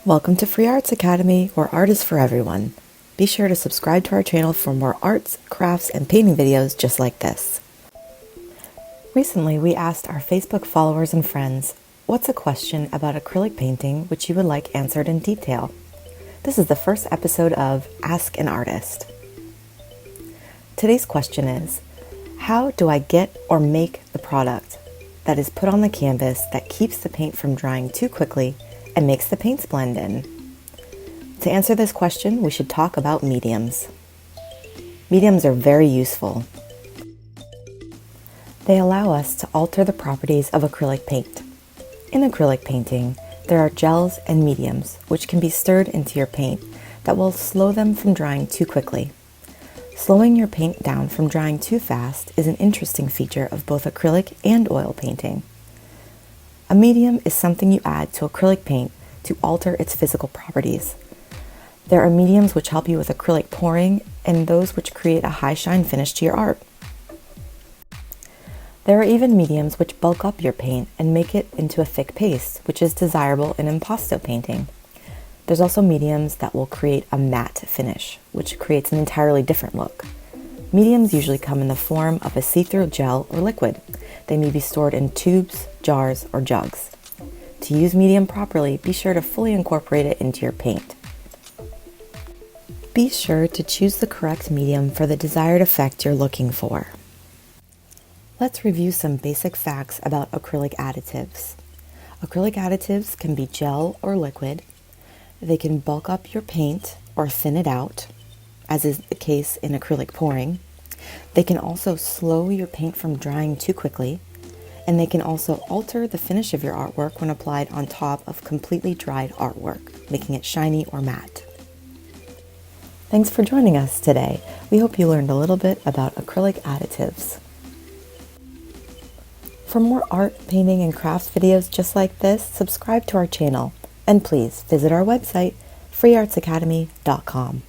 Welcome to Free Arts Academy, where art is for everyone. Be sure to subscribe to our channel for more arts, crafts, and painting videos just like this. Recently, we asked our Facebook followers and friends, what's a question about acrylic painting which you would like answered in detail? This is the first episode of Ask an Artist. Today's question is, how do I get or make the product that is put on the canvas that keeps the paint from drying too quickly and makes the paints blend in? To answer this question, we should talk about mediums. Mediums are very useful. They allow us to alter the properties of acrylic paint. In acrylic painting, there are gels and mediums which can be stirred into your paint that will slow them from drying too quickly. Slowing your paint down from drying too fast is an interesting feature of both acrylic and oil painting. A medium is something you add to acrylic paint to alter its physical properties. There are mediums which help you with acrylic pouring and those which create a high shine finish to your art. There are even mediums which bulk up your paint and make it into a thick paste, which is desirable in impasto painting. There's also mediums that will create a matte finish, which creates an entirely different look. Mediums usually come in the form of a see-through gel or liquid. They may be stored in tubes, jars, or jugs. To use medium properly, be sure to fully incorporate it into your paint. Be sure to choose the correct medium for the desired effect you're looking for. Let's review some basic facts about acrylic additives. Acrylic additives can be gel or liquid. They can bulk up your paint or thin it out, as is the case in acrylic pouring. They can also slow your paint from drying too quickly, and they can also alter the finish of your artwork when applied on top of completely dried artwork, making it shiny or matte. Thanks for joining us today. We hope you learned a little bit about acrylic additives. For more art, painting, and crafts videos just like this, subscribe to our channel. And please visit our website, freeartsacademy.com.